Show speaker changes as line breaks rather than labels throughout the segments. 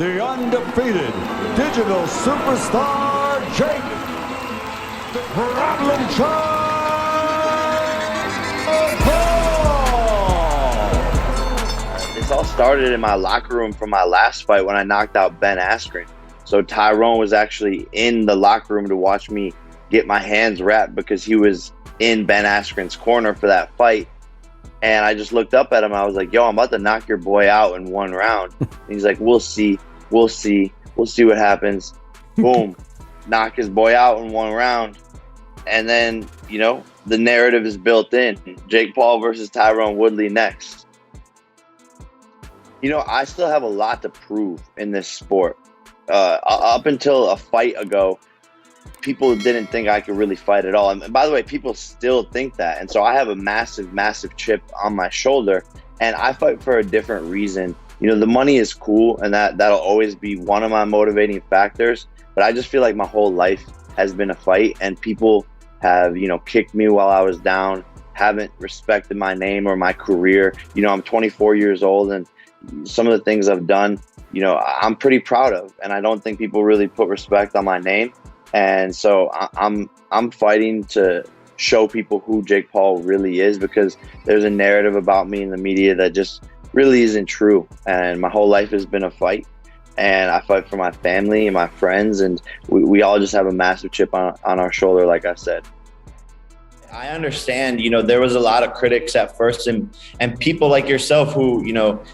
the undefeated digital superstar Jake Problem Child Paul.
This all started in my locker room from my last fight when I knocked out Ben Askren. So Tyron was actually in the locker room to watch me get my hands wrapped because he was in Ben Askren's corner for that fight. And I just looked up at him. I was like, yo, I'm about to knock your boy out in one round. And he's like, we'll see what happens. Boom. Knock his boy out in one round. And then, you know, the narrative is built in. Jake Paul versus Tyron Woodley next. You know, I still have a lot to prove in this sport. Up until a fight ago, people didn't think I could really fight at all. And by the way, people still think that. And so I have a massive, massive chip on my shoulder, and I fight for a different reason. You know, the money is cool, and that'll always be one of my motivating factors. But I just feel like my whole life has been a fight, and people have, you know, kicked me while I was down, haven't respected my name or my career. You know, I'm 24 years old, and some of the things I've done, you know, I'm pretty proud of. And I don't think people really put respect on my name. And so I'm fighting to show people who Jake Paul really is, because there's a narrative about me in the media that just really isn't true. And my whole life has been a fight, and I fight for my family and my friends, and we all just have a massive chip on our shoulder, like I said.
I understand, you know, there was a lot of critics at first, and people like yourself who, you know,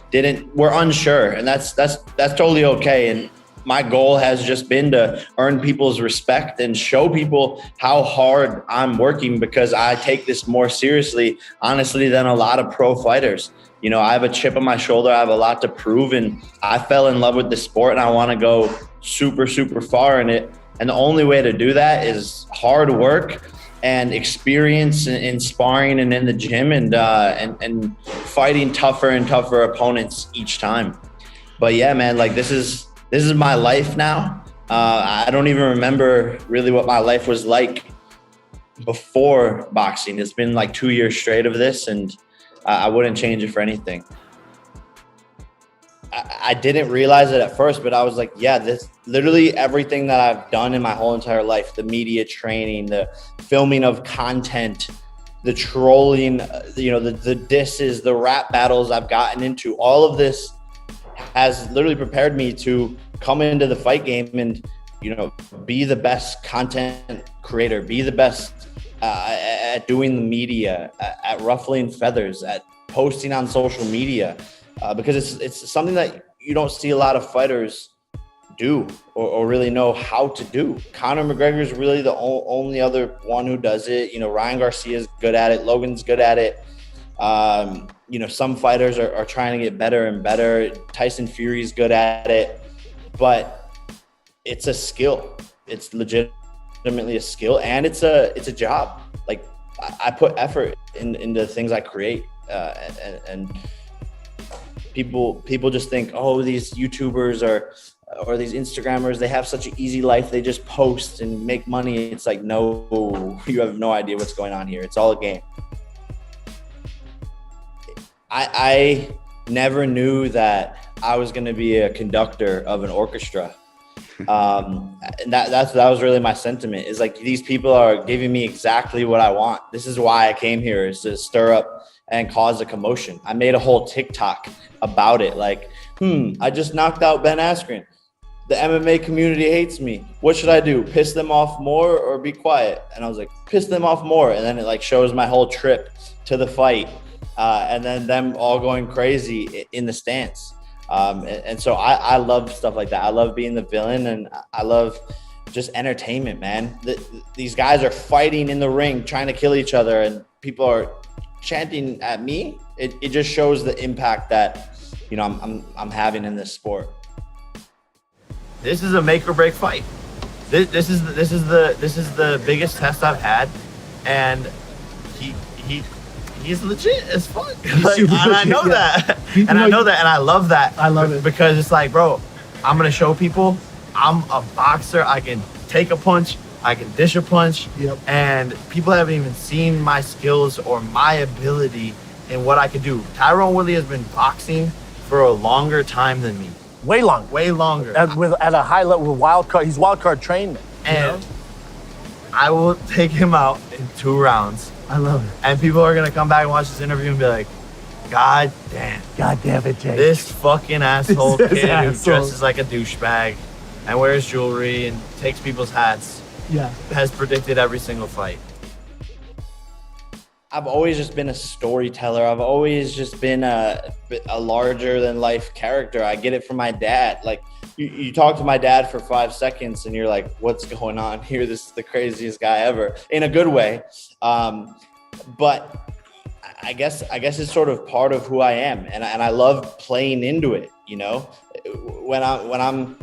were unsure, and that's totally okay. And my goal has just been to earn people's respect and show people how hard I'm working, because I take this more seriously, honestly, than a lot of pro fighters. You know, I have a chip on my shoulder. I have a lot to prove, and I fell in love with the sport, and I want to go super, super far in it. And the only way to do that is hard work and experience in sparring and in the gym, and fighting tougher and tougher opponents each time. But yeah, man, like this is my life now. I don't even remember really what my life was like before boxing. It's been like 2 years straight of this, and I wouldn't change it for anything. I didn't realize it at first, but I was like, yeah, this literally everything that I've done in my whole entire life, the media training, the filming of content, the trolling, you know, the disses, the rap battles I've gotten into, all of this has literally prepared me to come into the fight game and, you know, be the best content creator, be the best at doing the media, at ruffling feathers, at posting on social media, because it's something that you don't see a lot of fighters do or really know how to do. Conor McGregor is really the only other one who does it. You know, Ryan Garcia is good at it. Logan's good at it. You know, some fighters are trying to get better and better. Tyson Fury's good at it, but it's a skill. It's legitimately a skill, and it's a job. Like I put effort into things I create, and people just think, oh, these YouTubers or these Instagrammers, they have such an easy life. They just post and make money. It's like, no, you have no idea what's going on here. It's all a game. I never knew that I was going to be a conductor of an orchestra. And that was really my sentiment, is like, these people are giving me exactly what I want. This is why I came here, is to stir up and cause a commotion. I made a whole TikTok about it. Like, I just knocked out Ben Askren. The MMA community hates me. What should I do? Piss them off more or be quiet? And I was like, piss them off more. And then it like shows my whole trip to the fight. And then them all going crazy in the stance. And so I love stuff like that. I love being the villain, and I love just entertainment, man. These guys are fighting in the ring, trying to kill each other, and people are chanting at me. It just shows the impact that, you know, I'm having in this sport.
This is a make or break fight. This is the biggest test I've had, and he's legit as fuck. Like, and I know that. And I know that, and I love that.
I love it.
Because it's like, bro, I'm gonna show people I'm a boxer. I can take a punch, I can dish a punch.
Yep.
And people haven't even seen my skills or my ability in what I could do. Tyron Woodley has been boxing for a longer time than me.
Way longer.
way longer.
At a high level, wild card. He's wild card trained.
And I will take him out in 2 rounds.
I love it.
And people are gonna come back and watch this interview and be like, God damn it,
Jake.
this fucking asshole
This
kid who
asshole.
dresses like a douchebag and wears jewelry and takes people's hats
Yeah.
has predicted every single fight.
I've always just been a storyteller. I've always just been a larger than life character. I get it from my dad. Like you talk to my dad for 5 seconds and you're like, what's going on here? This is the craziest guy ever, in a good way. But I guess it's sort of part of who I am. And I love playing into it. You know, when I'm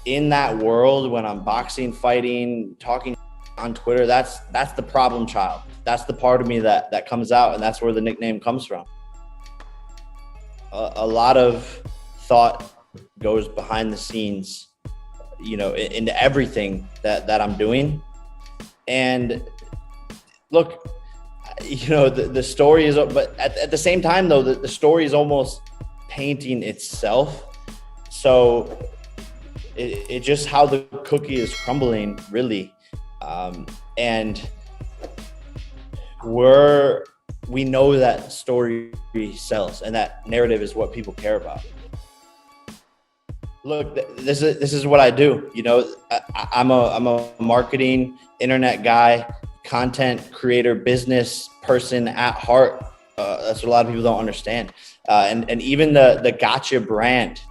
in that world, when I'm boxing, fighting, talking on Twitter, that's the problem child. That's the part of me that comes out, and that's where the nickname comes from. A lot of thought goes behind the scenes, you know, into everything that I'm doing. And look, you know, the story is, but at the same time though, the story is almost painting itself. So it just how the cookie is crumbling, really. And we know that story sells, and that narrative is what people care about. Look, this is what I do. You know, I'm a marketing internet guy, content creator, business person at heart. That's what a lot of people don't understand. And even the Gotcha brand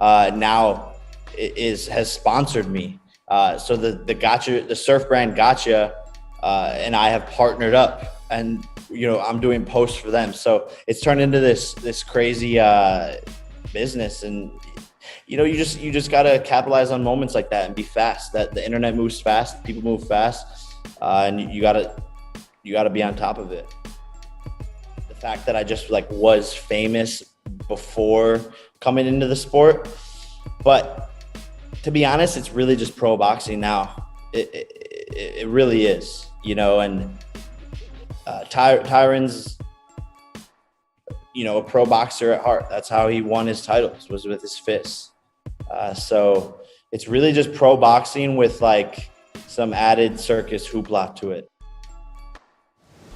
now has sponsored me. So the Gotcha, the surf brand Gotcha, and I have partnered up, and you know, I'm doing posts for them. So it's turned into this crazy business. And you know, you just gotta capitalize on moments like that and be fast. That the internet moves fast, people move fast, and you gotta be on top of it. The fact that I just was famous before coming into the sport, but to be honest, it's really just pro boxing now. It really is, you know. And Tyron's, you know, a pro boxer at heart. That's how he won his titles, was with his fists. So it's really just pro boxing with some added circus hoopla to it.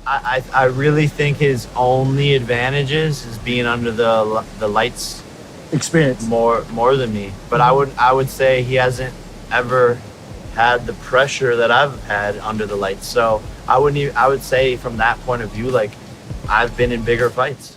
I really think his only advantages is being under the lights
Experience.
more than me. But I would say he hasn't ever had the pressure that I've had under the lights. So I would say from that point of view, I've been in bigger fights.